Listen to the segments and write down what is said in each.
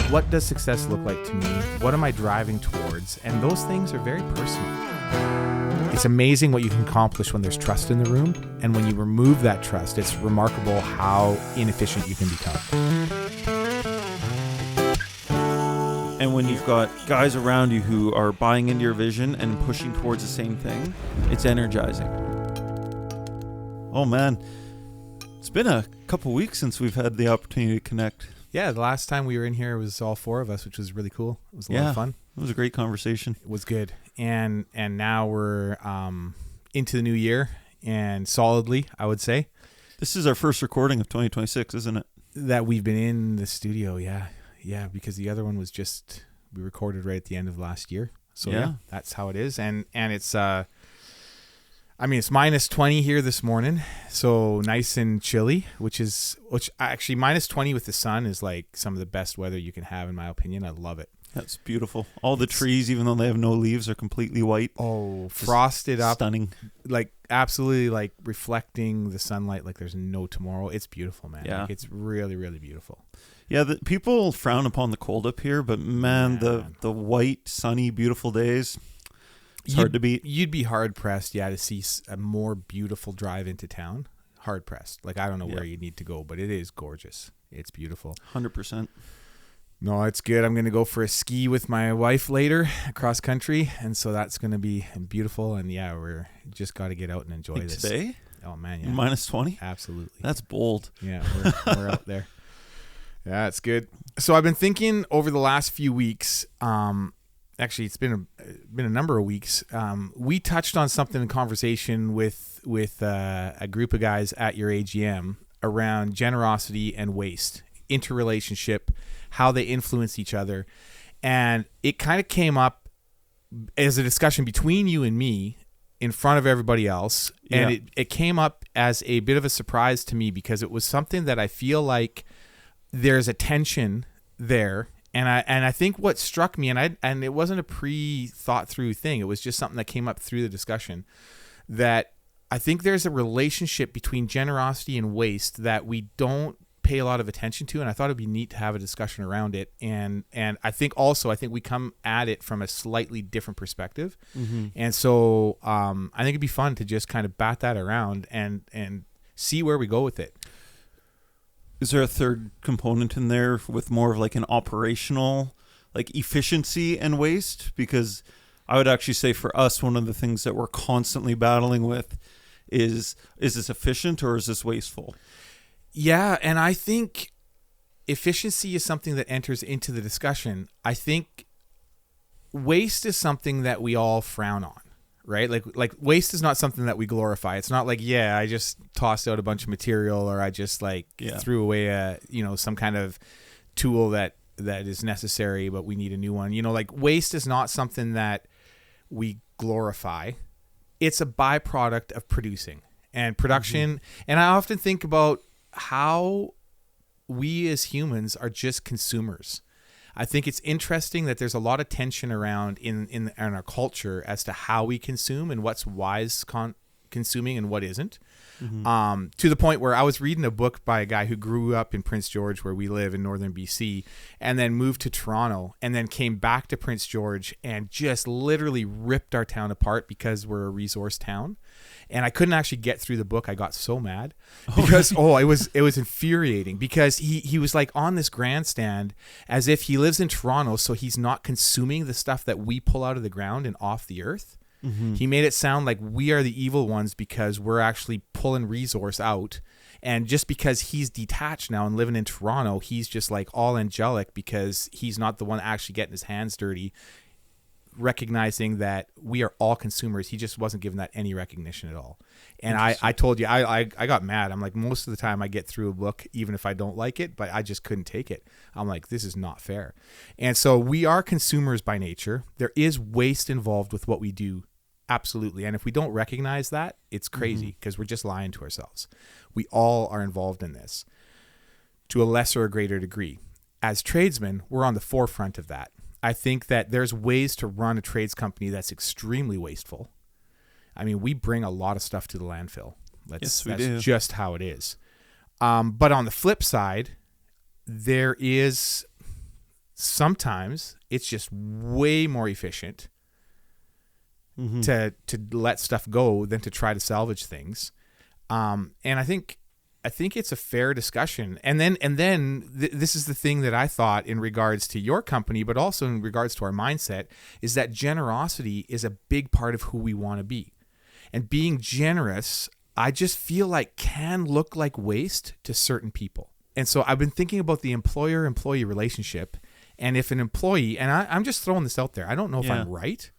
what does success look like to me? What am I driving towards? And those things are very personal. It's amazing what you can accomplish when there's trust in the room. And when you remove that trust, it's remarkable how inefficient you can become. And when you've got guys around you who are buying into your vision and pushing towards the same thing, it's energizing. Oh man, it's been a couple weeks since we've had the opportunity to connect. Yeah, the last time we were in here, it was all four of us, which was really cool. It was a lot of fun. It was a great conversation. It was good. And now we're into the new year, and solidly, I would say. This is our first recording of 2026, isn't it? That we've been in the studio, yeah. Yeah, because the other one was just, we recorded right at the end of last year. So yeah, that's how it is. And it's, it's minus 20 here this morning. So nice and chilly, which actually minus 20 with the sun is like some of the best weather you can have, in my opinion. I love it. That's beautiful. All the trees, even though they have no leaves, are completely white. Oh, frosted up. Stunning. Like absolutely like reflecting the sunlight like there's no tomorrow. It's beautiful, man. Yeah. Like, it's really, really beautiful. Yeah, people frown upon the cold up here, but man, the white, sunny, beautiful days, it's hard to beat. You'd be hard-pressed, to see a more beautiful drive into town. Hard-pressed. Like, I don't know where you need to go, but it is gorgeous. It's beautiful. 100%. No, it's good. I'm going to go for a ski with my wife later, across country, and so that's going to be beautiful. And we're just got to get out and enjoy this. Today? Oh, man, yeah. Minus 20? Absolutely. That's bold. Yeah, we're out there. Yeah, it's good. So I've been thinking over the last few weeks, actually it's been a number of weeks. We touched on something in conversation with a group of guys at your AGM around generosity and waste, interrelationship, how they influence each other. And it kind of came up as a discussion between you and me in front of everybody else. And it came up as a bit of a surprise to me because it was something that I feel like there's a tension there, and I think what struck me, and it wasn't a pre-thought through thing, it was just something that came up through the discussion, that I think there's a relationship between generosity and waste that we don't pay a lot of attention to, and I thought it'd be neat to have a discussion around it, and I think we come at it from a slightly different perspective, and so I think it'd be fun to just kind of bat that around and see where we go with it. Is there a third component in there with more of like an operational, like efficiency and waste? Because I would actually say for us, one of the things that we're constantly battling with is this efficient or is this wasteful? Yeah, and I think efficiency is something that enters into the discussion. I think waste is something that we all frown on. Right? Like waste is not something that we glorify. It's not like, I just tossed out a bunch of material, or I just threw away some kind of tool that is necessary, but we need a new one. Like waste is not something that we glorify. It's a byproduct of producing and production. And I often think about how we as humans are just consumers. I think it's interesting that there's a lot of tension around in our culture as to how we consume and what's wise consuming and what isn't. To the point where I was reading a book by a guy who grew up in Prince George, where we live in northern BC, and then moved to Toronto, and then came back to Prince George and just literally ripped our town apart because we're a resource town. And I couldn't actually get through the book. I got so mad because it was infuriating, because he was like on this grandstand as if he lives in Toronto, so he's not consuming the stuff that we pull out of the ground and off the earth. He made it sound like we are the evil ones because we're actually pulling resource out. And just because he's detached now and living in Toronto, he's just like all angelic because he's not the one actually getting his hands dirty, recognizing that we are all consumers. He just wasn't giving that any recognition at all. And I told you, I got mad. I'm like, most of the time I get through a book, even if I don't like it, but I just couldn't take it. I'm like, this is not fair. And so we are consumers by nature. There is waste involved with what we do. Absolutely. And if we don't recognize that, it's crazy, because we're just lying to ourselves. We all are involved in this to a lesser or greater degree. As tradesmen, we're on the forefront of that. I think that there's ways to run a trades company that's extremely wasteful. I mean, we bring a lot of stuff to the landfill. That's just how it is. But on the flip side, there is sometimes it's just way more efficient to let stuff go than to try to salvage things. And I think it's a fair discussion. And then this is the thing that I thought in regards to your company, but also in regards to our mindset, is that generosity is a big part of who we want to be. And being generous, I just feel like can look like waste to certain people. And so I've been thinking about the employer-employee relationship. And if an employee, and I'm just throwing this out there, I don't know if I'm right,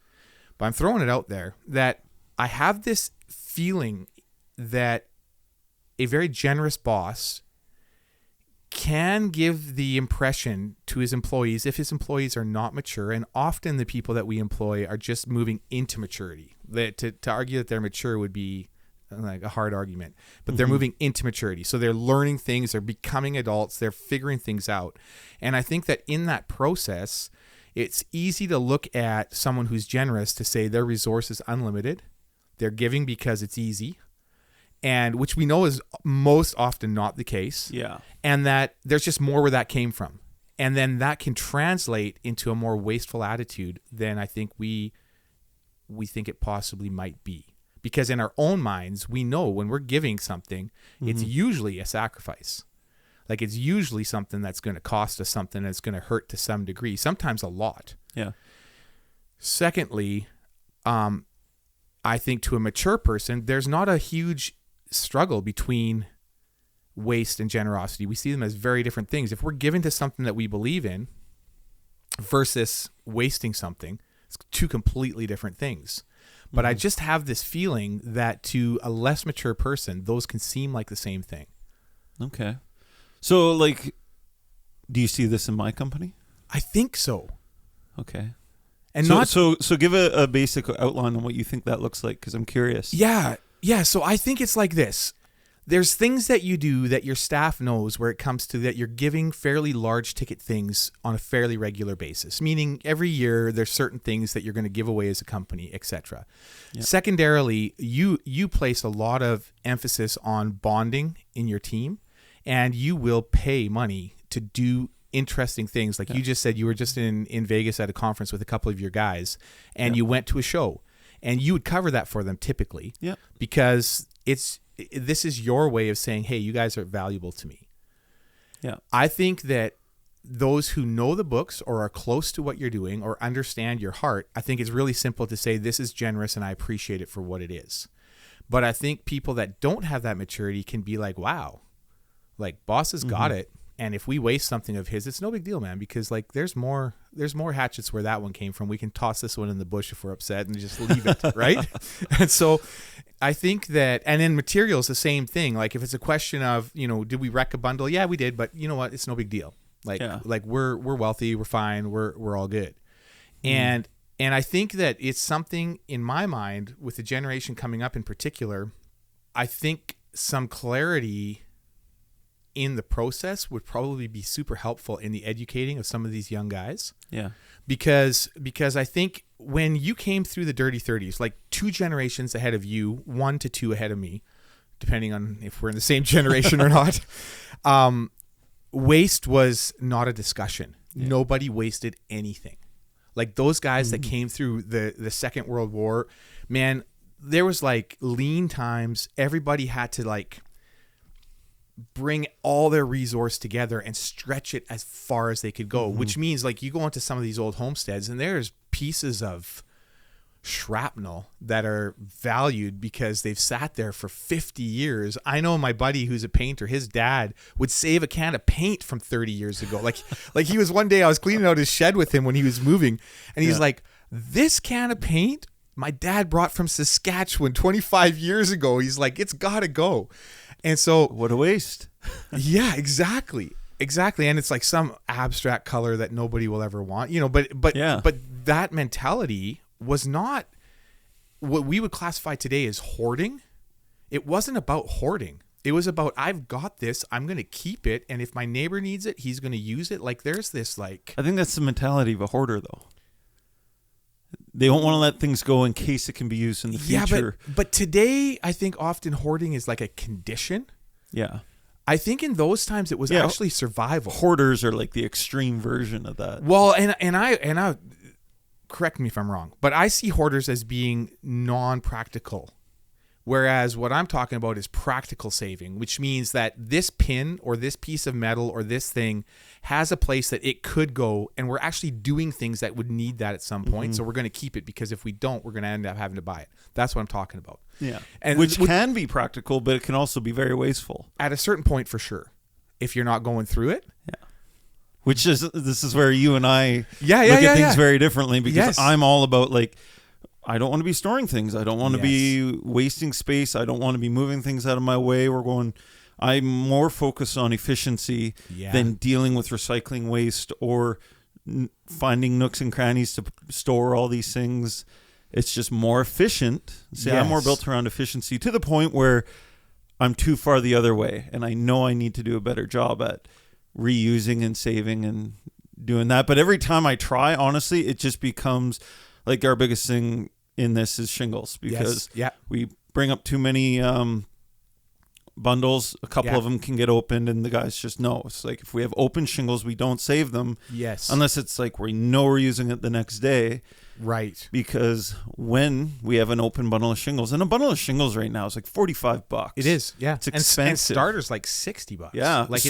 but I'm throwing it out there, that I have this feeling that a very generous boss can give the impression to his employees, if his employees are not mature, and often the people that we employ are just moving into maturity. To argue that they're mature would be like a hard argument, but they're moving into maturity. So they're learning things, they're becoming adults, they're figuring things out. And I think that in that process, it's easy to look at someone who's generous to say their resource is unlimited. They're giving because it's easy, and which we know is most often not the case. Yeah. And that there's just more where that came from. And then that can translate into a more wasteful attitude than I think we think it possibly might be. Because in our own minds, we know when we're giving something, it's usually a sacrifice. Like it's usually something that's going to cost us something, that's going to hurt to some degree, sometimes a lot. Yeah. Secondly, I think to a mature person, there's not a huge struggle between waste and generosity. We see them as very different things. If we're giving to something that we believe in versus wasting something, it's two completely different things. But I just have this feeling that to a less mature person, those can seem like the same thing. Okay. So, like, do you see this in my company? I think so. Okay. And so give a basic outline on what you think that looks like, because I'm curious. Yeah. So I think it's like this. There's things that you do that your staff knows where it comes to that you're giving fairly large ticket things on a fairly regular basis, meaning every year there's certain things that you're going to give away as a company, etc. Yep. Secondarily, you place a lot of emphasis on bonding in your team, and you will pay money to do interesting things. Like you just said, you were just in Vegas at a conference with a couple of your guys, and you went to a show, and you would cover that for them typically, because this is your way of saying, hey, you guys are valuable to me. Yeah. I think that those who know the books or are close to what you're doing or understand your heart, I think it's really simple to say this is generous and I appreciate it for what it is. But I think people that don't have that maturity can be like, wow, like boss has got it. And if we waste something of his, it's no big deal, man, because like there's more hatchets where that one came from. We can toss this one in the bush if we're upset and just leave it, right? And so I think that, and in materials, the same thing. Like if it's a question of, did we wreck a bundle? Yeah, we did, but you know what? It's no big deal. Like we're wealthy, we're fine, we're all good. And I think that it's something in my mind with the generation coming up in particular, I think some clarity in the process would probably be super helpful in the educating of some of these young guys. Yeah. Because I think when you came through the dirty 30s, like 2 generations ahead of you, 1 to 2 ahead of me, depending on if we're in the same generation or not, waste was not a discussion. Yeah. Nobody wasted anything. Like those guys that came through the Second World War, man, there was like lean times. Everybody had to like bring all their resource together and stretch it as far as they could go, which means like you go into some of these old homesteads and there's pieces of shrapnel that are valued because they've sat there for 50 years. I know my buddy who's a painter, his dad would save a can of paint from 30 years ago. Like he was one day, I was cleaning out his shed with him when he was moving, and he's like, this can of paint my dad brought from Saskatchewan 25 years ago. He's like, it's gotta go. And so what a waste. Yeah, exactly. And it's like some abstract color that nobody will ever want, but that mentality was not what we would classify today as hoarding. It wasn't about hoarding. It was about, I've got this, I'm going to keep it. And if my neighbor needs it, he's going to use it. Like there's this like, I think that's the mentality of a hoarder though. They don't want to let things go in case it can be used in the future. Yeah, but today I think often hoarding is like a condition. Yeah. I think in those times it was actually survival. Hoarders are like the extreme version of that. Well, and I correct me if I'm wrong, but I see hoarders as being non-practical. Whereas what I'm talking about is practical saving, which means that this pin or this piece of metal or this thing has a place that it could go, and we're actually doing things that would need that at some point. So we're going to keep it, because if we don't, we're going to end up having to buy it. That's what I'm talking about. Yeah. And which can be practical, but it can also be very wasteful. At a certain point, for sure. If you're not going through it. Yeah. This is where you and I look at things very differently, because I'm all about like, I don't want to be storing things. I don't want to be wasting space. I don't want to be moving things out of my way. I'm more focused on efficiency than dealing with recycling waste or finding nooks and crannies to store all these things. It's just more efficient. See, I'm more built around efficiency, to the point where I'm too far the other way. And I know I need to do a better job at reusing and saving and doing that. But every time I try, honestly, it just becomes like our biggest thing in this is shingles, because we bring up too many bundles. A couple of them can get opened, and the guys just know. It's like, if we have open shingles, we don't save them. Yes. Unless it's like we know we're using it the next day. Right. Because when we have an open bundle of shingles, and a bundle of shingles right now is like $45. It is, yeah. It's expensive. And starter's like $60. Yeah. Like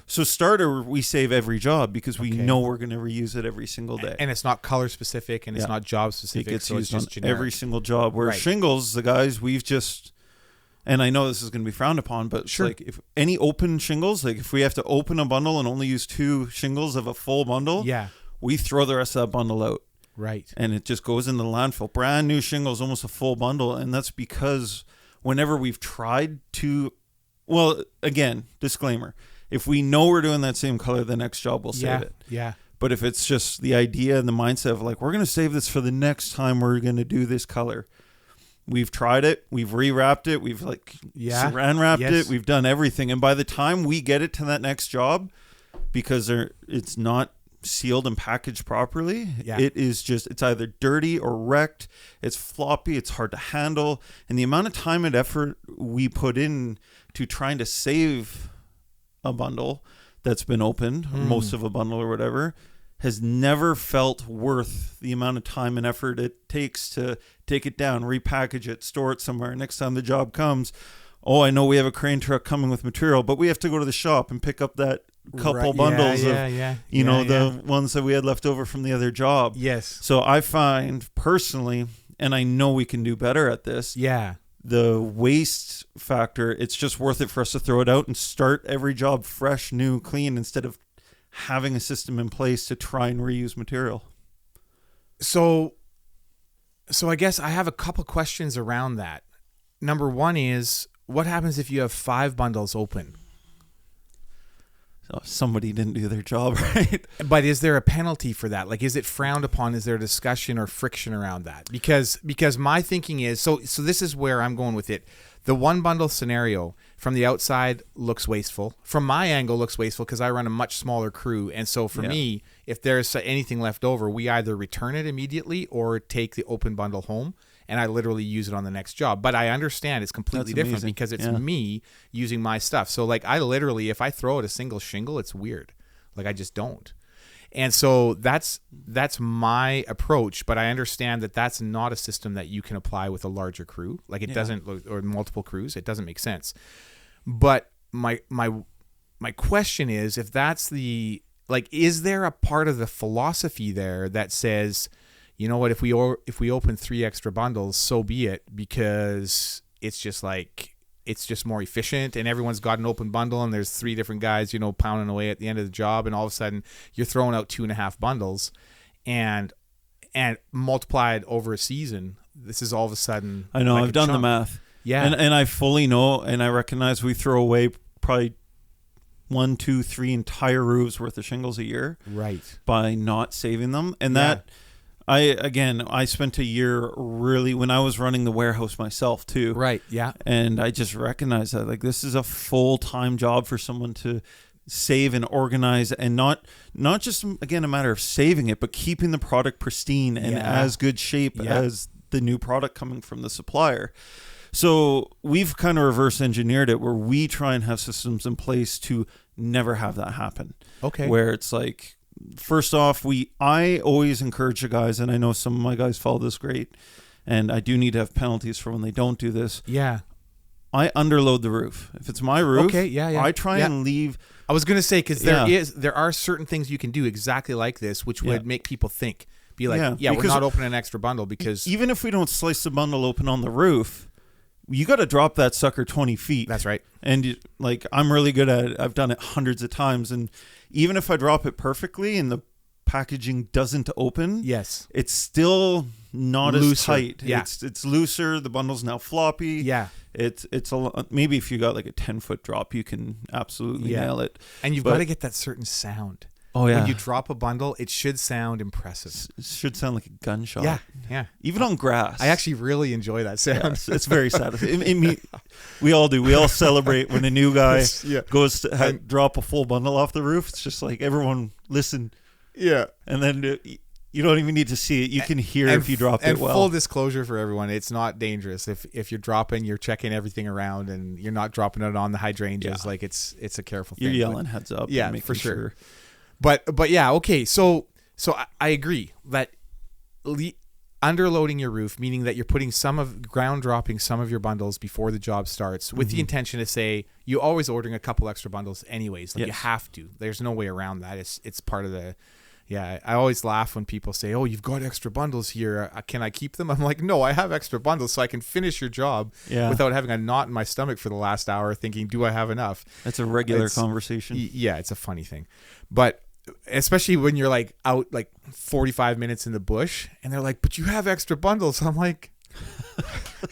So starter, we save every job, because we know we're going to reuse it every single day. And it's not color specific, and it's not job specific. It gets so used it's just on generic. every single job. Where shingles, the guys, we've just... And I know this is going to be frowned upon, but it's like, if any open shingles, like if we have to open a bundle and only use 2 shingles of a full bundle, we throw the rest of that bundle out. Right. And it just goes into the landfill. Brand new shingles, almost a full bundle. And that's because whenever we've tried to, well, again, disclaimer, if we know we're doing that same color, the next job we'll save it. Yeah. But if it's just the idea and the mindset of like, we're going to save this for the next time we're going to do this color. We've tried it. We've rewrapped it. We've like saran wrapped it. We've done everything. And by the time we get it to that next job, because it's not sealed and packaged properly, it is just, it's either dirty or wrecked. It's floppy. It's hard to handle. And the amount of time and effort we put in to trying to save a bundle that's been opened, or most of a bundle or whatever, has never felt worth the amount of time and effort it takes to take it down, repackage it, store it somewhere. Next time the job comes, I know we have a crane truck coming with material, but we have to go to the shop and pick up that couple bundles of the ones that we had left over from the other job. Yes. So I find personally, and I know we can do better at this, the waste factor, it's just worth it for us to throw it out and start every job fresh, new, clean, instead of having a system in place to try and reuse material. So I guess I have a couple questions around that. Number one is, what happens if you have 5 bundles open? So somebody didn't do their job right. But is there a penalty for that? Like, is it frowned upon? Is there discussion or friction around that? Because my thinking is, so this is where I'm going with it. The 1 bundle scenario from the outside looks wasteful. From my angle, looks wasteful because I run a much smaller crew. And so for me, if there's anything left over, we either return it immediately or take the open bundle home, and I literally use it on the next job. But I understand it's completely different because it's me using my stuff. So like, I literally, if I throw out a single shingle, it's weird. Like, I just don't. And so that's my approach, but I understand that that's not a system that you can apply with a larger crew. Like, it doesn't, or multiple crews. It doesn't make sense. But my question is, if that's is there a part of the philosophy there that says, you know what, if we open 3 extra bundles, so be it, because it's just more efficient, and everyone's got an open bundle, and there's 3 different guys, pounding away at the end of the job, and all of a sudden you're throwing out 2.5 bundles, and multiplied over a season, this is all of a sudden. I know, I've done the math. Yeah. And I fully know, and I recognize we throw away probably 1, 2, 3 entire roofs worth of shingles a year. Right. By not saving them. And that, I spent a year really, when I was running the warehouse myself too. Right. Yeah. And I just recognized that, like, this is a full-time job for someone to save and organize, and not just, again, a matter of saving it, but keeping the product pristine and as good shape as the new product coming from the supplier. So we've kind of reverse engineered it where we try and have systems in place to never have that happen. Okay. Where it's like, first off, I always encourage the guys, and I know some of my guys follow this great, and I do need to have penalties for when they don't do this. Yeah. I underload the roof. If it's my roof, okay, yeah. I try and leave. I was going to say, because there are certain things you can do exactly like this, which would make people think, be like, we're not opening an extra bundle because... Even if we don't slice the bundle open on the roof, you got to drop that sucker 20 feet. That's right. And I'm really good at it. I've done it hundreds of times. And even if I drop it perfectly and the packaging doesn't open, yes, it's still not looser. As tight. Yeah. It's looser. The bundle's now floppy. Yeah. It's maybe if you got like a 10-foot drop, you can absolutely nail it. And you've got to get that certain sound. Oh, yeah. When you drop a bundle, it should sound impressive. It should sound like a gunshot. Yeah. Even on grass. I actually really enjoy that sound. Yes, it's very satisfying. We all do. We all celebrate when a new guy goes to drop a full bundle off the roof. It's just like, everyone listen. Yeah. And then you don't even need to see it. You can hear if you drop it well. And full disclosure for everyone, it's not dangerous. If you're dropping, you're checking everything around, and you're not dropping it on the hydrangeas. Like it's a careful thing. You're yelling heads up. Yeah, for sure. But yeah, okay. So I agree that underloading your roof, meaning that you're putting ground dropping some of your bundles before the job starts, with the intention to say you always ordering a couple extra bundles anyways. Like you have to. There's no way around that. It's part of the. Yeah, I always laugh when people say, "Oh, you've got extra bundles here. Can I keep them?" I'm like, "No, I have extra bundles so I can finish your job without having a knot in my stomach for the last hour thinking, do I have enough?" That's a regular conversation. Yeah, it's a funny thing. But especially when you're like out like 45 minutes in the bush and they're like, "But you have extra bundles." I'm like,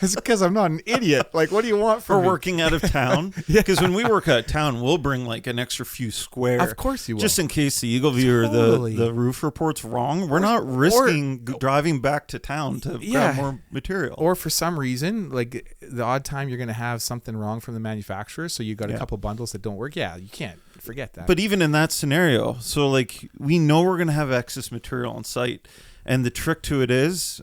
it's because I'm not an idiot. Like, what do you want from me? Working out of town? Because when we work out of town, we'll bring like an extra few square. Of course you will. Just in case the Eagle View or the roof report's wrong. We're not risking driving back to town to grab more material. Or for some reason, like the odd time you're going to have something wrong from the manufacturer, so you got a couple bundles that don't work. Yeah, you can't forget that. But even in that scenario, so like we know we're going to have excess material on site. And the trick to it is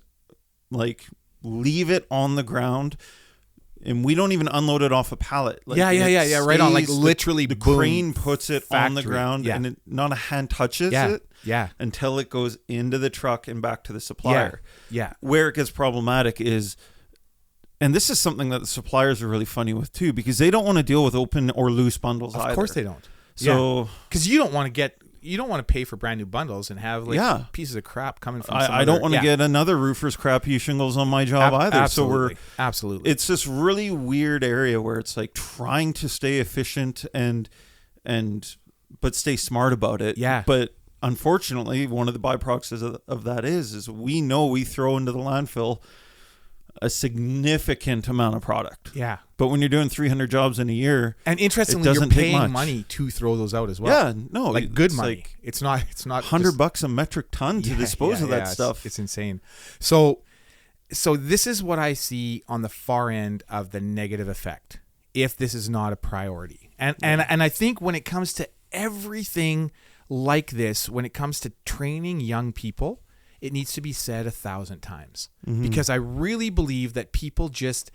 like, leave it on the ground, and we don't even unload it off a pallet. Like, right on, like literally the crane puts it on the ground, and not a hand touches it until it goes into the truck and back to the supplier. Where it gets problematic is, and this is something that the suppliers are really funny with too, because they don't want to deal with open or loose bundles either. Of course they don't. So because you don't want to pay for brand new bundles and have like pieces of crap coming from I don't want to get another roofer's crappy shingles on my job either. Absolutely. So absolutely. It's this really weird area where it's like trying to stay efficient and but stay smart about it. Yeah. But unfortunately, one of the byproducts of that is we know we throw into the landfill a significant amount of product. Yeah. But when you're doing 300 jobs in a year, and interestingly, you're paying money to throw those out as well. Yeah, no, like good money. Like it's not $100 a metric ton to dispose of that stuff. It's insane. So this is what I see on the far end of the negative effect if this is not a priority. And I think when it comes to everything like this, when it comes to training young people, it needs to be said 1,000 times, because I really believe that people just,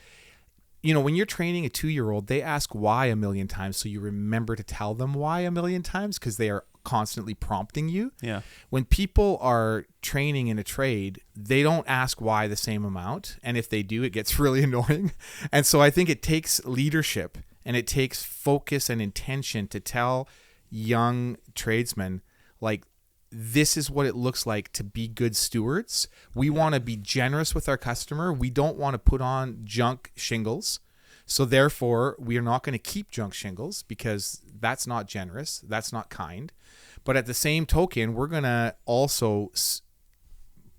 when you're training a 2-year-old, they ask why 1,000,000 times. So you remember to tell them why 1,000,000 times, because they are constantly prompting you. Yeah. When people are training in a trade, they don't ask why the same amount. And if they do, it gets really annoying. And so I think it takes leadership and it takes focus and intention to tell young tradesmen, like, this is what it looks like to be good stewards. We want to be generous with our customer. We don't want to put on junk shingles. So therefore, we are not going to keep junk shingles, because that's not generous. That's not kind. But at the same token, we're going to also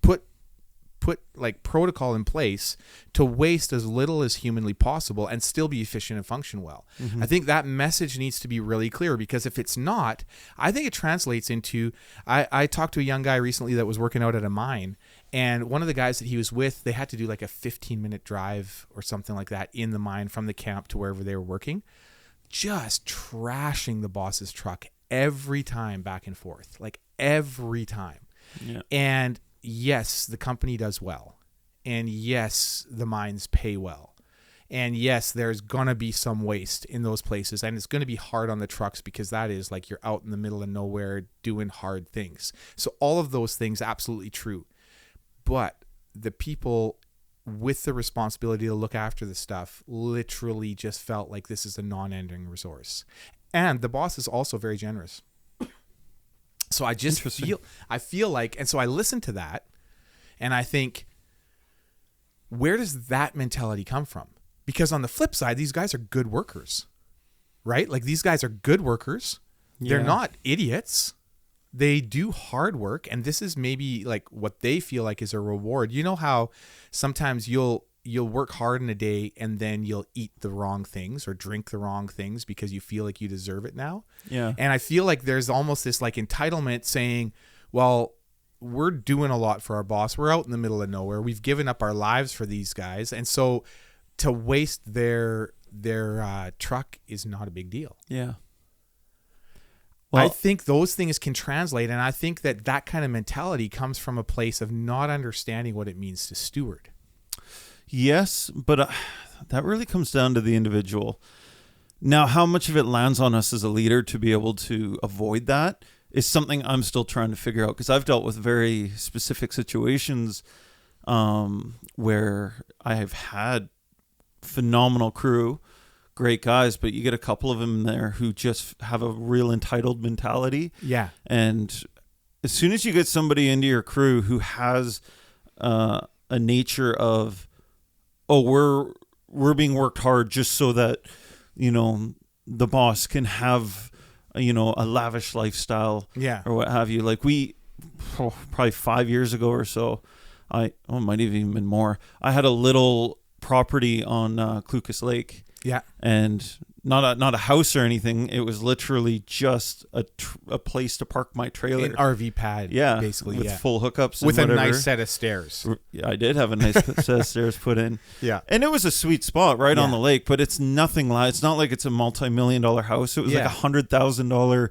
put like protocol in place to waste as little as humanly possible and still be efficient and function well. I think that message needs to be really clear, because if it's not, I think it translates into, I talked to a young guy recently that was working out at a mine, and one of the guys that he was with, they had to do like a 15-minute drive or something like that in the mine from the camp to wherever they were working, just trashing the boss's truck every time, back and forth, like every time. Yeah. And yes, the company does well, and yes, the mines pay well, And yes, there's going to be some waste in those places. And it's going to be hard on the trucks because that is like you're out in the middle of nowhere doing hard things. So all of those things, absolutely true. But the people with the responsibility to look after the stuff literally just felt like this is a non-ending resource. And the boss is also very generous. So I just feel like, and so I listen to that and I think, where does that mentality come from? Because on the flip side, these guys are good workers, right? Like these guys are good workers. They're not idiots. They do hard work, and this is maybe like what they feel like is a reward. You know how sometimes you'll work hard in a day and then you'll eat the wrong things or drink the wrong things because you feel like you deserve it now. Yeah. And I feel like there's almost this like entitlement saying, well, we're doing a lot for our boss. We're out in the middle of nowhere. We've given up our lives for these guys. And so to waste their truck is not a big deal. Yeah. Well, I think those things can translate, and I think that kind of mentality comes from a place of not understanding what it means to steward. Yes, but that really comes down to the individual. Now, how much of it lands on us as a leader to be able to avoid that is something I'm still trying to figure out, because I've dealt with very specific situations where I have had phenomenal crew, great guys, but you get a couple of them there who just have a real entitled mentality. Yeah. And as soon as you get somebody into your crew who has a nature of, oh, we're being worked hard just so that, you know, the boss can have, you know, a lavish lifestyle, or what have you. Like probably 5 years ago or so, it might have even been more. I had a little property on Clucas Lake. Yeah. And not a house or anything. It was literally just a place to park my trailer. An RV pad. Yeah. Basically. With full hookups. With and a whatever. nice set of stairs. Yeah, I did have a nice set of stairs put in. Yeah. And it was a sweet spot right on the lake, but it's nothing like, it's not like it's a multi-million-dollar house. It was like $100,000,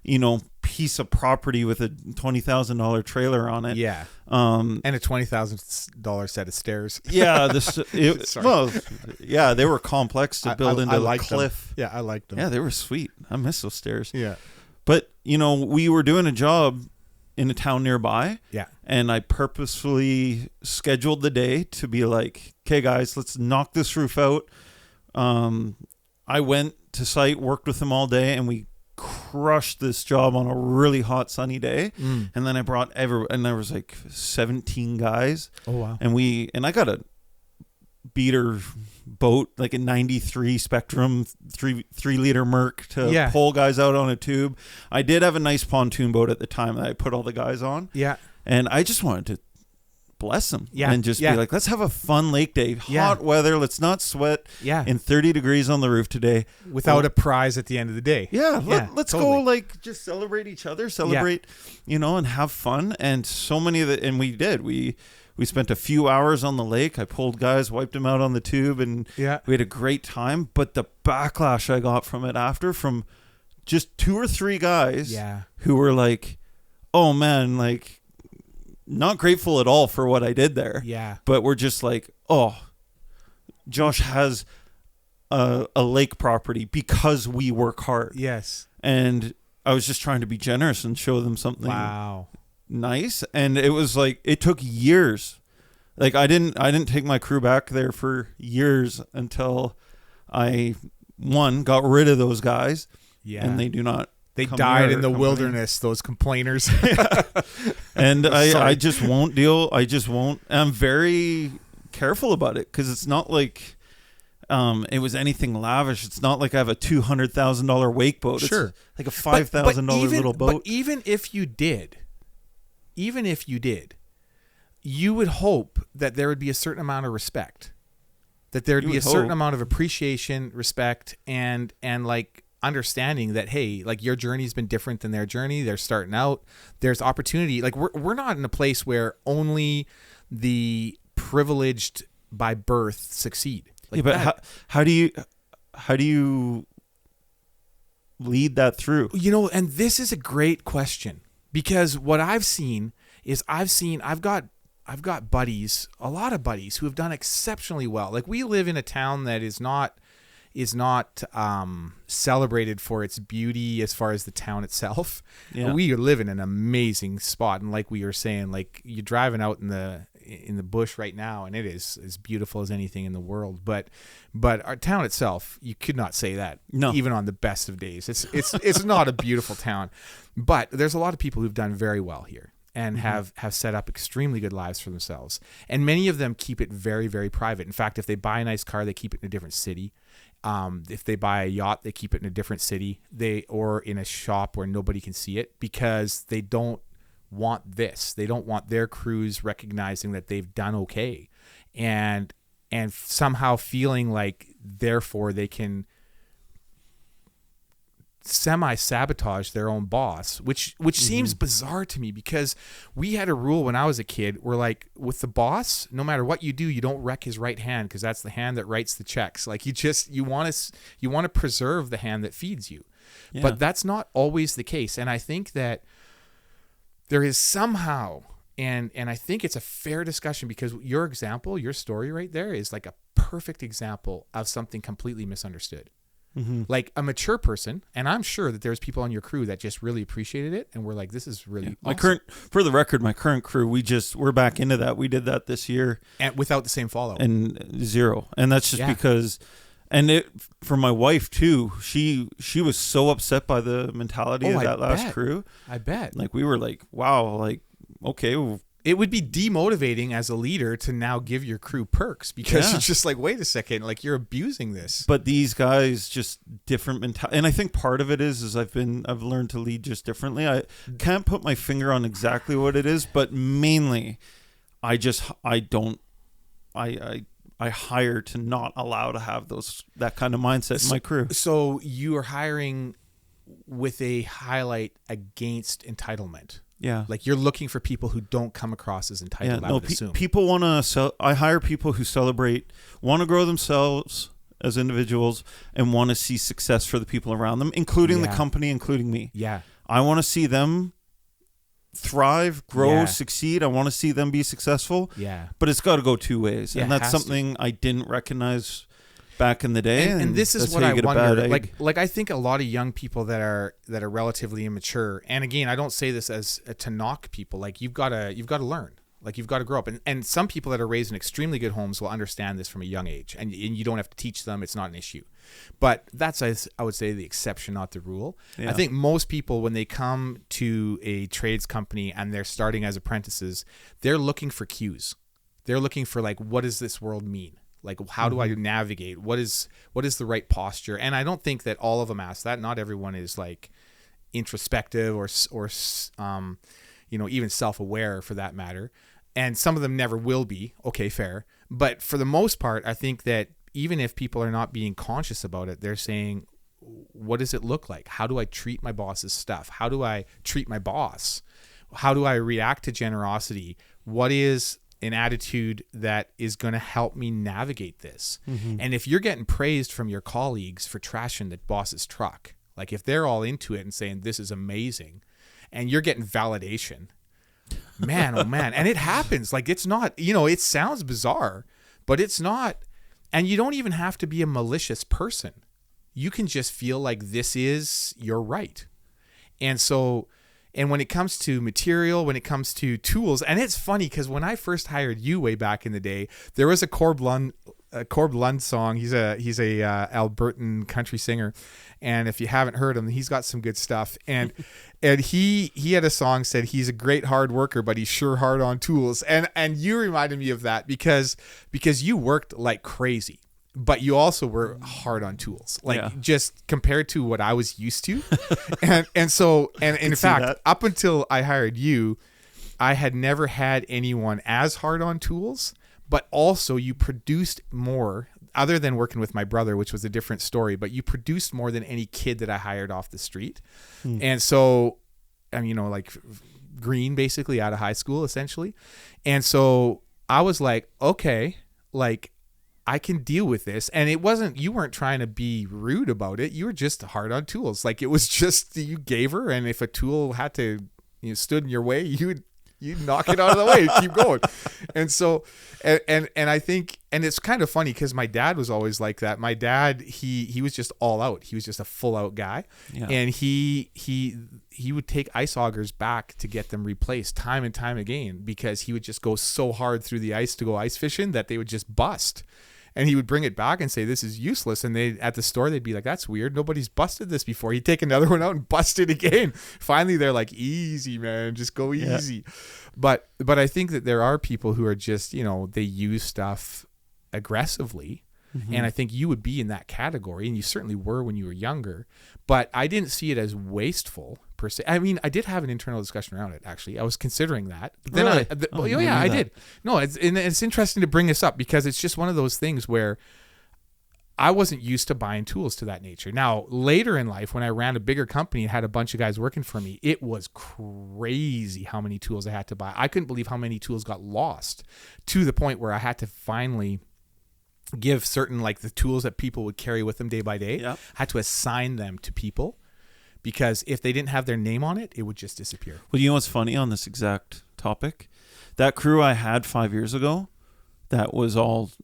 you know, piece of property with a $20,000 trailer on it. Yeah. And a $20,000 set of stairs. Yeah. They were complex to build into a cliff. Them. Yeah, I liked them. Yeah, they were sweet. I miss those stairs. Yeah. But, you know, we were doing a job in a town nearby. Yeah. And I purposefully scheduled the day to be like, okay, guys, let's knock this roof out. I went to site, worked with them all day, and we crushed this job on a really hot sunny day. And then I brought and there was like 17 guys. Oh wow. And I got a beater boat, like a 93 Spectrum 3-liter Merc to pull guys out on a tube. I did have a nice pontoon boat at the time that I put all the guys on. Yeah. And I just wanted to bless them and just be like, let's have a fun lake day, hot weather, let's not sweat in 30 degrees on the roof today without a prize at the end of the day. Let's go, like, just celebrate each other, you know, and have fun. And so many of and we did, we spent a few hours on the lake. I pulled guys, wiped them out on the tube, and we had a great time. But the backlash I got from it after, from just 2 or 3 guys who were like, oh man, like, not grateful at all for what I did there. Yeah. But we're just like, oh, Josh has a lake property because we work hard. Yes. And I was just trying to be generous and show them something nice. And it was like, it took years. Like I didn't take my crew back there for years until I got rid of those guys. Yeah. And they do not. They died in the wilderness, those complainers. And I just won't deal. I just won't. I'm very careful about it because it's not like it was anything lavish. It's not like I have a $200,000 wake boat. Sure. It's like a $5,000 little boat. But even if you did, you would hope that there would be a certain amount of respect, that there would be a certain amount of appreciation, respect, and like understanding that, hey, like your journey's been different than their journey. They're starting out. There's opportunity. Like we're not in a place where only the privileged by birth succeed. Like but how do you lead that through? You know, and this is a great question, because what I've seen is I've got buddies, a lot of buddies who have done exceptionally well. Like, we live in a town that is not celebrated for its beauty as far as the town itself. Yeah. We live in an amazing spot, and like we were saying, like, you're driving out in the bush right now, and it is as beautiful as anything in the world. But our town itself, you could not say that. No. Even on the best of days, it's not a beautiful town. But there's a lot of people who've done very well here and have set up extremely good lives for themselves. And many of them keep it very, very private. In fact, if they buy a nice car, they keep it in a different city. If they buy a yacht, they keep it in a different city, or in a shop where nobody can see it, because they don't want this. They don't want their crews recognizing that they've done okay, and somehow feeling like therefore they can semi-sabotage their own boss, which seems bizarre to me, because we had a rule when I was a kid where, like, with the boss, no matter what you do, you don't wreck his right hand, because that's the hand that writes the checks. Like, you want to preserve the hand that feeds you. Yeah. But that's not always the case. And I think that there is somehow, and I think it's a fair discussion, because your story right there is like a perfect example of something completely misunderstood. Mm-hmm. Like, a mature person, and I'm sure that there's people on your crew that just really appreciated it and were like, this is really awesome. My current crew, we're back into that. We did that this year. And without the same follow. And zero. And that's just because, and for my wife too, she was so upset by the mentality of that last crew. I bet. Like, we were like, wow, like, okay, it would be demotivating as a leader to now give your crew perks, because you're just like, wait a second, like, you're abusing this. But these guys, just different mentality. And I think part of it is I've learned to lead just differently. I can't put my finger on exactly what it is, but mainly I hire to not allow to have that kind of mindset in my crew. So you are hiring with a highlight against entitlement. Yeah. Like, you're looking for people who don't come across as entitled, I would assume. People want to sell. I hire people who celebrate, want to grow themselves as individuals, and want to see success for the people around them, including the company, including me. Yeah. I want to see them thrive, grow, succeed. I want to see them be successful. Yeah. But it's got to go two ways. And that's something I didn't recognize back in the day. And this is what I wonder. Like, I think a lot of young people that are relatively immature, and again, I don't say this as to knock people. Like, you've got to learn. Like, you've got to grow up. And some people that are raised in extremely good homes will understand this from a young age, and you don't have to teach them. It's not an issue. But that's, I would say, the exception, not the rule. Yeah. I think most people, when they come to a trades company and they're starting as apprentices, they're looking for cues. They're looking for, like, what does this world mean? Like, how do I navigate? What is the right posture? And I don't think that all of them ask that. Not everyone is, like, introspective or even self-aware, for that matter. And some of them never will be. Okay, fair. But for the most part, I think that even if people are not being conscious about it, they're saying, what does it look like? How do I treat my boss's stuff? How do I treat my boss? How do I react to generosity? What is an attitude that is going to help me navigate this? Mm-hmm. And if you're getting praised from your colleagues for trashing the boss's truck, like, if they're all into it and saying this is amazing, and you're getting validation, man, oh man. And it happens. Like, it's not, it sounds bizarre, but it's not. And you don't even have to be a malicious person. You can just feel like this is your right. And so, and when it comes to material, when it comes to tools, and it's funny because when I first hired you way back in the day, there was a Corb Lund song. He's a Albertan country singer, and if you haven't heard him, he's got some good stuff. And he had a song said he's a great hard worker, but he's sure hard on tools. And you reminded me of that because you worked like crazy, but you also were hard on tools, just compared to what I was used to. and in fact, up until I hired you, I had never had anyone as hard on tools, but also you produced more, other than working with my brother, which was a different story, but you produced more than any kid that I hired off the street. And so, like green, basically out of high school, essentially. And so I was like, okay, like, I can deal with this. And you weren't trying to be rude about it. You were just hard on tools. Like, it was just, you gave her, and if a tool had to, stood in your way, you You knock it out of the way and keep going. And so, and I think, and it's kind of funny because my dad was always like that. My dad, he was just all out. He was just a full out guy. Yeah. And he would take ice augers back to get them replaced time and time again, because he would just go so hard through the ice to go ice fishing that they would just bust. And he would bring it back and say, this is useless. And they, at the store, they'd be like, that's weird. Nobody's busted this before. He'd take another one out and bust it again. Finally, they're like, easy, man. Just go easy. But I think that there are people who are just, they use stuff aggressively. Mm-hmm. And I think you would be in that category. And you certainly were when you were younger. But I didn't see it as wasteful per se. I mean, I did have an internal discussion around it, actually. I was considering that. But then really? I did. No, it's interesting to bring this up because it's just one of those things where I wasn't used to buying tools to that nature. Now, later in life, when I ran a bigger company and had a bunch of guys working for me, it was crazy how many tools I had to buy. I couldn't believe how many tools got lost, to the point where I had to finally give certain, like the tools that people would carry with them day by day, had to assign them to people, because if they didn't have their name on it, it would just disappear. Well, you know what's funny on this exact topic? That crew I had 5 years ago, that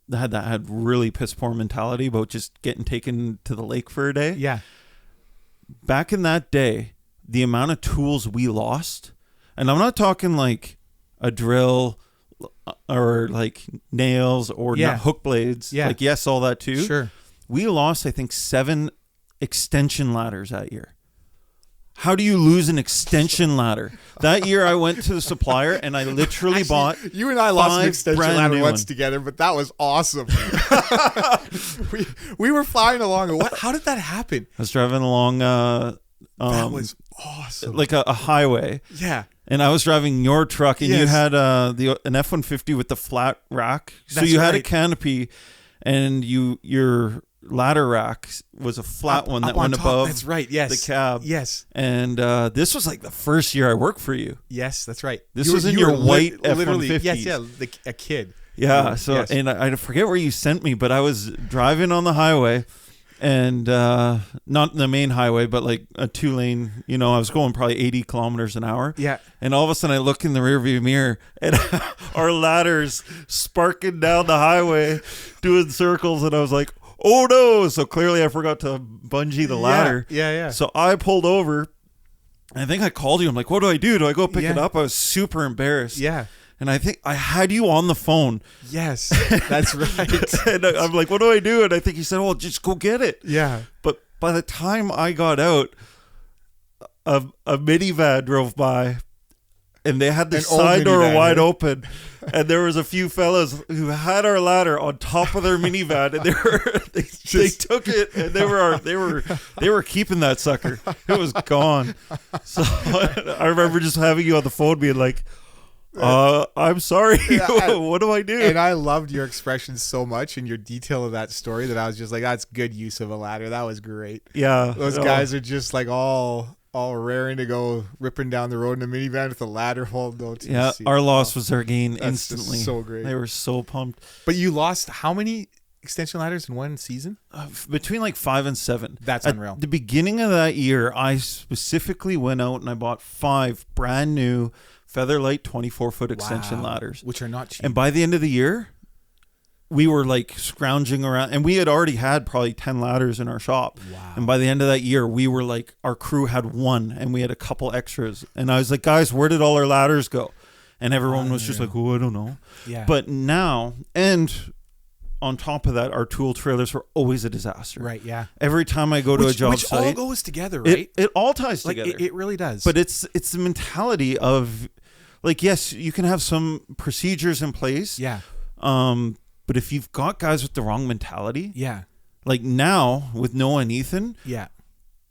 had really piss poor mentality about just getting taken to the lake for a day. Yeah. Back in that day, the amount of tools we lost, and I'm not talking like a drill or like nails or hook blades. Yeah. Like, yes, all that too. Sure. We lost, I think, 7 extension ladders that year. How do you lose an extension ladder? That year I went to the supplier and I literally bought you and I lost an extension ladder once one. together, but that was awesome. we were flying along. How did that happen? I was driving along that was awesome. Like a highway. Yeah. And I was driving your truck, and you had an F-150 with the flat rack. So you had a canopy, and your ladder rack was a flat one that went above. That's right. Yes. The cab. Yes. And this was like the first year I worked for you. Yes, that's right. This was in your white F-150. Yes, yeah, a kid. Yeah. So yes. And I forget where you sent me, but I was driving on the highway. And not the main highway, but like a 2-lane, I was going probably 80 kilometers an hour. Yeah. And all of a sudden I look in the rearview mirror and our ladders sparking down the highway, doing circles. And I was like, oh no. So clearly I forgot to bungee the ladder. Yeah. So I pulled over. I think I called you. I'm like, what do I do? Do I go pick it up? I was super embarrassed. Yeah. And I think I had you on the phone. Yes, that's right. And I'm like, what do I do? And I think he said, well, just go get it. Yeah. But by the time I got out, a minivan drove by, and they had the side door wide open. And there was a few fellas who had our ladder on top of their minivan, and they took it, and they were keeping that sucker. It was gone. So I remember just having you on the phone being like, I'm sorry. What do I do? And I loved your expression so much and your detail of that story that I was just like, that's good use of a ladder. That was great. Yeah. Those guys are just like all raring to go, ripping down the road in a minivan with a ladder hauled out. Yeah. Our loss was our gain instantly. So great. They were so pumped. But you lost how many extension ladders in one season? Between like 5 and 7. That's unreal. At the beginning of that year, I specifically went out and I bought 5 brand new Featherlight 24-foot extension ladders, which are not cheap. And by the end of the year, we were like scrounging around, and we had already had probably 10 ladders in our shop. Wow. And by the end of that year, we were like, our crew had 1 and we had a couple extras. And I was like, guys, where did all our ladders go? And everyone was just like, oh, I don't know. Yeah. But now, and on top of that, our tool trailers were always a disaster. Right, yeah. Every time I go to a job site. Which all goes together, right? It all ties together. It really does. But it's the mentality of, like, yes, you can have some procedures in place. Yeah. But if you've got guys with the wrong mentality. Yeah. Like now, with Noah and Ethan. Yeah.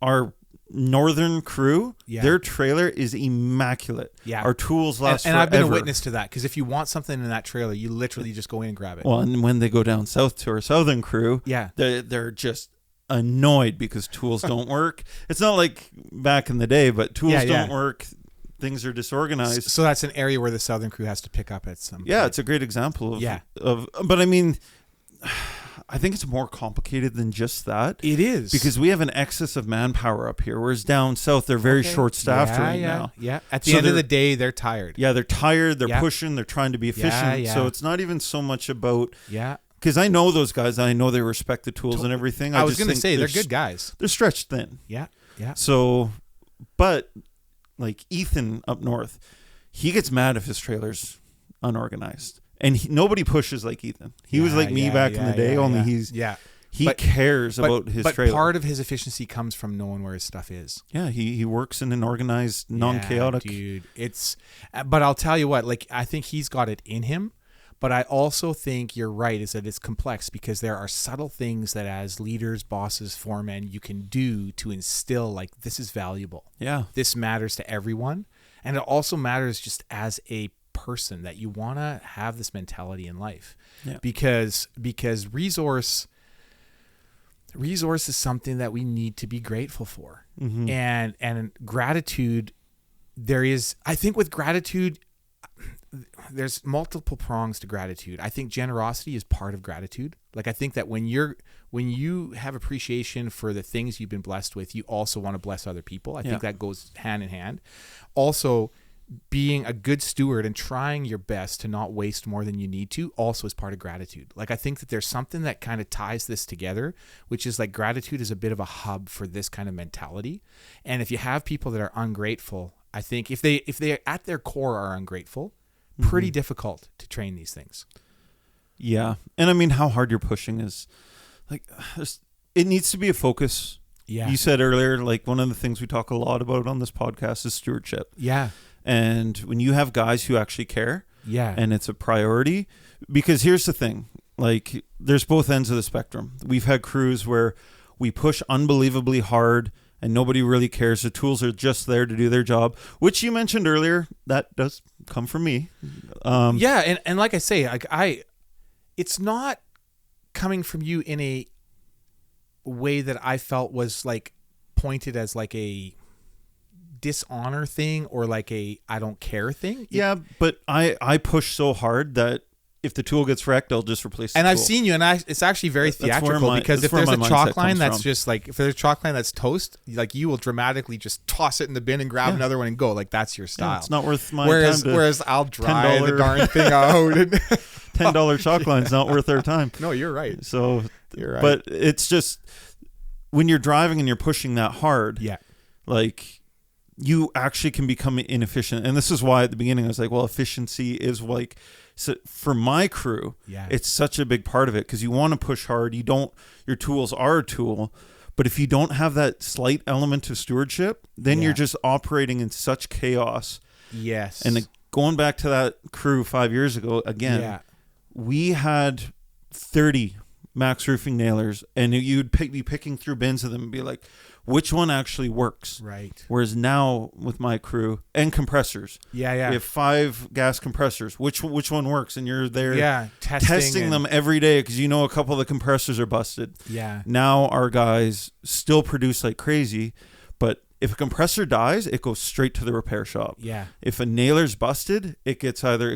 Our northern crew, their trailer is immaculate. Yeah. Our tools last and forever. I've been a witness to that, because if you want something in that trailer, you literally just go in and grab it. Well, and when they go down south to our southern crew, they're just annoyed because tools don't work. It's not like back in the day, but tools don't work. Things are disorganized. So that's an area where the southern crew has to pick up at some point. It's a great example of but I mean, I think it's more complicated than just that. It is. Because we have an excess of manpower up here, whereas down south, they're very short-staffed now. Yeah, at the end of the day, they're tired. Yeah, they're tired. They're pushing. They're trying to be efficient. Yeah. So it's not even so much about... Yeah. Because I know those guys. I know they respect the tools and everything. I was going to say, they're good guys. They're stretched thin. Yeah. So, but like Ethan up north, he gets mad if his trailer's unorganized. And nobody pushes like Ethan. He was like me back in the day, only he cares about his trailer. But part of his efficiency comes from knowing where his stuff is. Yeah, he works in an organized, non-chaotic. Dude, but I'll tell you what, like, I think he's got it in him, but I also think you're right, is that it's complex because there are subtle things that as leaders, bosses, foremen, you can do to instill, like, this is valuable. Yeah. This matters to everyone. And it also matters just as a person that you want to have this mentality in life, because resource is something that we need to be grateful for. And gratitude, I think with gratitude, there's multiple prongs to gratitude. I think generosity is part of gratitude. Like, I think that when you have appreciation for the things you've been blessed with, you also want to bless other people. I think that goes hand in hand. Also, being a good steward and trying your best to not waste more than you need to also is part of gratitude. Like, I think that there's something that kind of ties this together, which is like gratitude is a bit of a hub for this kind of mentality. And if you have people that are ungrateful, I think if they at their core are ungrateful, pretty difficult to train these things. Yeah. And I mean, how hard you're pushing is like, it needs to be a focus. Yeah. You said earlier, like, one of the things we talk a lot about on this podcast is stewardship. Yeah. And when you have guys who actually care, and it's a priority, because here's the thing, like, there's both ends of the spectrum. We've had crews where we push unbelievably hard and nobody really cares. The tools are just there to do their job, which you mentioned earlier. That does come from me. And like I say, like, it's not coming from you in a way that I felt was like pointed as like a dishonor thing or like a I don't care thing. Yeah, but I push so hard that if the tool gets wrecked, I'll just replace the tool. And I've seen you, and it's actually very theatrical, because if there's a chalk line that's just like, if there's a chalk line that's toast, like, you will dramatically just toss it in the bin and grab another one and go. Like, that's your style. It's not worth my time. Whereas I'll dry the darn thing out. And $10 chalk line's not worth our time. No, you're right. So, you're right. But it's just, when you're driving and you're pushing that hard, like, you actually can become inefficient. And this is why at the beginning I was like, well, efficiency is like, so for my crew, it's such a big part of it, because you want to push hard. Your tools are a tool, but if you don't have that slight element of stewardship, then you're just operating in such chaos. Yes. And going back to that crew 5 years ago, again, we had 30 Max Roofing nailers, and you'd be picking through bins of them and be like, which one actually works? Right. Whereas now with my crew and compressors, we have 5 gas compressors. Which one works? And you're there testing them every day, because you know a couple of the compressors are busted. Yeah. Now our guys still produce like crazy, but if a compressor dies, it goes straight to the repair shop. Yeah. If a nailer's busted, it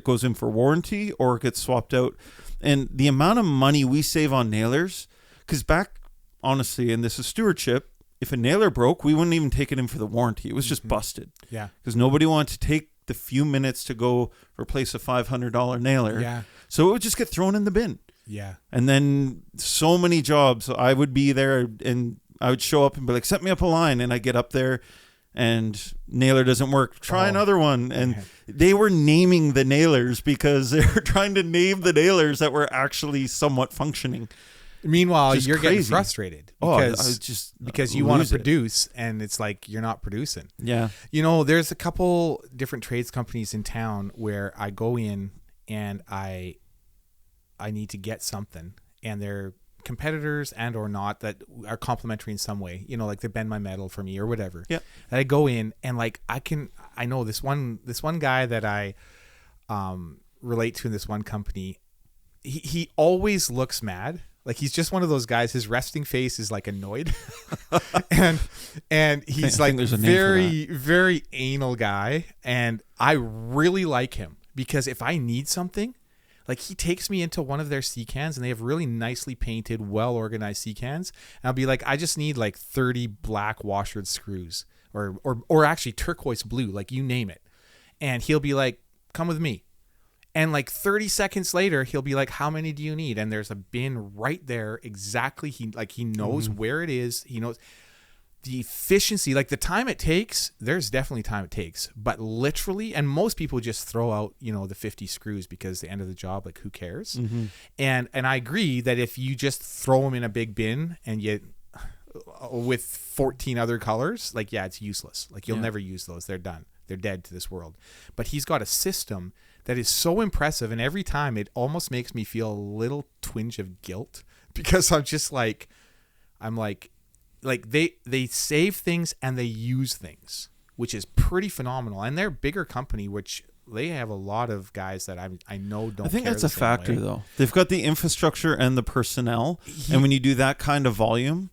goes in for warranty or it gets swapped out. And the amount of money we save on nailers, because back, honestly, and this is stewardship, if a nailer broke, we wouldn't even take it in for the warranty. It was just busted. Yeah. Because nobody wanted to take the few minutes to go replace a $500 nailer. Yeah. So it would just get thrown in the bin. Yeah. And then so many jobs, I would be there and I would show up and be like, set me up a line. And I get up there and nailer doesn't work. Try another one. And they were naming the nailers because they were trying to name the nailers that were actually somewhat functioning. Meanwhile, you're getting frustrated because you want to produce, and it's like you're not producing. Yeah. You know, there's a couple different trades companies in town where I go in and I need to get something, and they're competitors and or not that are complementary in some way. You know, like they bend my metal for me or whatever. Yeah. And I go in and like I know this one guy that I relate to in this one company. He always looks mad. Like, he's just one of those guys. His resting face is like annoyed, and he's like very, very anal guy. And I really like him because if I need something, Like he takes me into one of their sea cans and they have really nicely painted, well organized sea cans. And I'll be like, I just need like 30 black washered screws or actually turquoise blue, like you name it. And he'll be like, come with me. And like 30 seconds later, he'll be like, how many do you need? And there's a bin right there. Exactly. He knows where it is. He knows the efficiency, like the time it takes. There's definitely time it takes, but literally, and most people just throw out, the 50 screws because the end of the job, like who cares? And I agree that if you just throw them in a big bin and with 14 other colors, like, yeah, it's useless. Like you'll never use those. They're done. They're dead to this world. But he's got a system that is so impressive. And every time it almost makes me feel a little twinge of guilt because I'm just like, they save things and they use things, which is pretty phenomenal. And they're a bigger company, which they have a lot of guys that I know don't. I think care that's a factor way. though. They've got the infrastructure and the personnel. And when you do that kind of volume.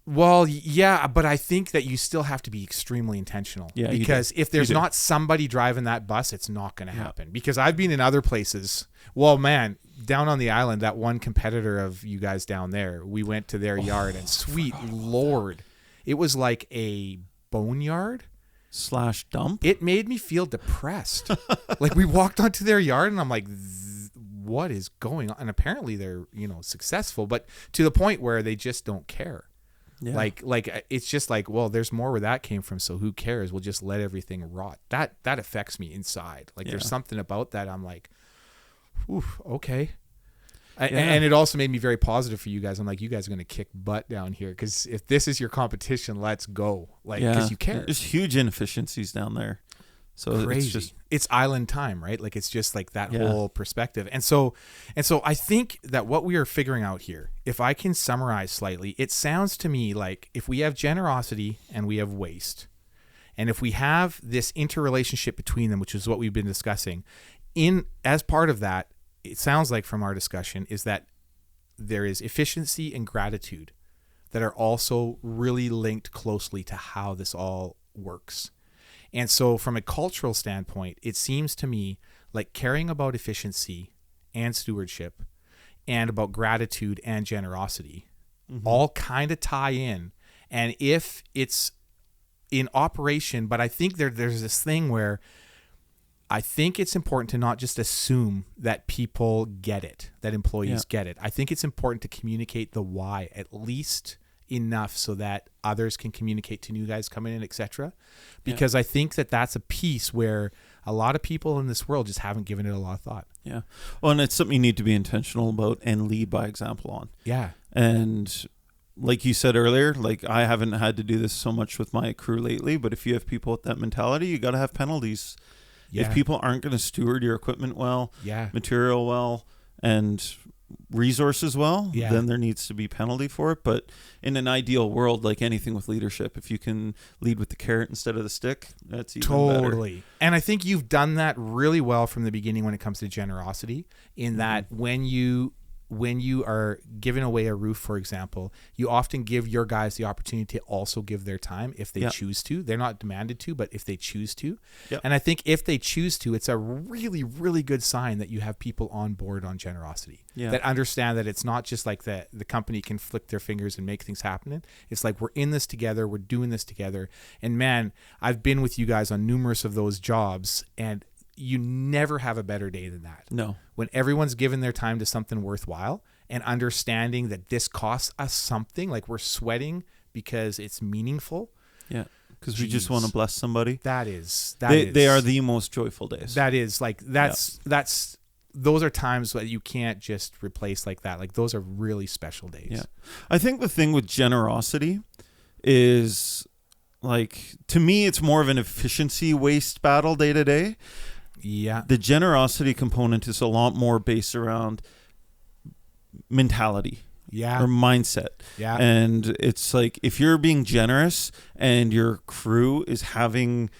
Well, yeah, but I think that you still have to be extremely intentional. Yeah, because if there's not somebody driving that bus, it's not going to happen. Because I've been in other places. Well, man, down on the island, that one competitor of you guys down there, we went to their yard and sweet Lord, it was like a boneyard / dump. It made me feel depressed. Like we walked onto their yard and I'm like, what is going on? And apparently they're, successful, but to the point where they just don't care. Yeah. Like it's just like, well, there's more where that came from, so who cares? We'll just let everything rot. That affects me inside. Like there's something about that. I'm like, oof, okay. And it also made me very positive for you guys. I'm like, you guys are going to kick butt down here because if this is your competition, let's go. Like, because you care. There's huge inefficiencies down there. So crazy. It's island time, right? Like it's just like that whole perspective. And so I think that what we are figuring out here, if I can summarize slightly, it sounds to me like if we have generosity and we have waste, and if we have this interrelationship between them, which is what we've been discussing, as part of that, it sounds like from our discussion is that there is efficiency and gratitude that are also really linked closely to how this all works. And so from a cultural standpoint, it seems to me like caring about efficiency and stewardship and about gratitude and generosity all kind of tie in. And if it's in operation, but I think there's this thing where I think it's important to not just assume that people get it, that employees get it. I think it's important to communicate the why at least enough so that others can communicate to new guys coming in, etc. Because I think that that's a piece where a lot of people in this world just haven't given it a lot of thought. Yeah. Well, and it's something you need to be intentional about and lead by example on. Yeah. And like you said earlier, like I haven't had to do this so much with my crew lately, but if you have people with that mentality, you got to have penalties. Yeah. If people aren't going to steward your equipment well, material well, and resources well, then there needs to be penalty for it. But in an ideal world, like anything with leadership, if you can lead with the carrot instead of the stick, that's even better. And I think you've done that really well from the beginning when it comes to generosity, in that when you are giving away a roof, for example, you often give your guys the opportunity to also give their time if they choose to. They're not demanded to, but if they choose to. And I think if they choose to, it's a really, really good sign that you have people on board on generosity that understand that it's not just like the company can flick their fingers and make things happen. It's like, we're in this together. We're doing this together. And man, I've been with you guys on numerous of those jobs, and you never have a better day than that. No. When everyone's given their time to something worthwhile and understanding that this costs us something, like we're sweating because it's meaningful. Yeah. Because we just want to bless somebody. They are the most joyful days. That is like, those are times that you can't just replace like that. Like those are really special days. Yeah. I think the thing with generosity is, like, to me, it's more of an efficiency waste battle day to day. Yeah. The generosity component is a lot more based around mentality. Yeah. Or mindset. Yeah. And it's like, if you're being generous and your crew is having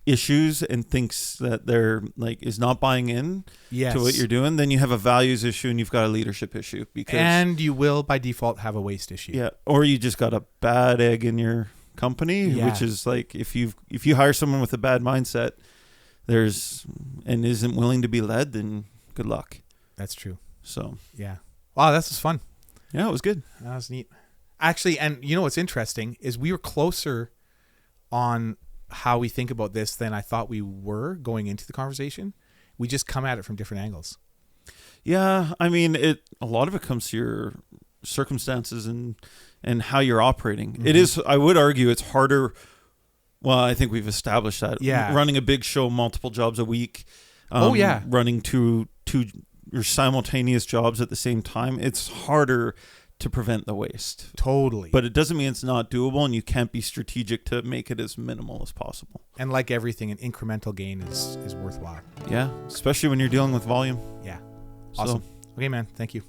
issues and thinks that they're like, is not buying in to what you're doing, then you have a values issue and you've got a leadership issue. And you will by default have a waste issue. Yeah. Or you just got a bad egg in your company, which is like, if you hire someone with a bad mindset and isn't willing to be led, then good luck. That's true. So Yeah. Wow, this was fun. yeah, it was good. That was neat. Actually, and you know what's interesting is we were closer on how we think about this than I thought we were going into the conversation. We just come at it from different angles. Yeah, I mean, a lot of it comes to your circumstances and how you're operating. Mm-hmm. It is, I would argue, it's harder. Well, I think we've established that. Yeah. Running a big show, multiple jobs a week. Running two your simultaneous jobs at the same time. It's harder to prevent the waste. Totally. But it doesn't mean it's not doable, and you can't be strategic to make it as minimal as possible. And like everything, an incremental gain is worthwhile. Yeah, especially when you're dealing with volume. Yeah. Awesome. So, Okay, man. Thank you.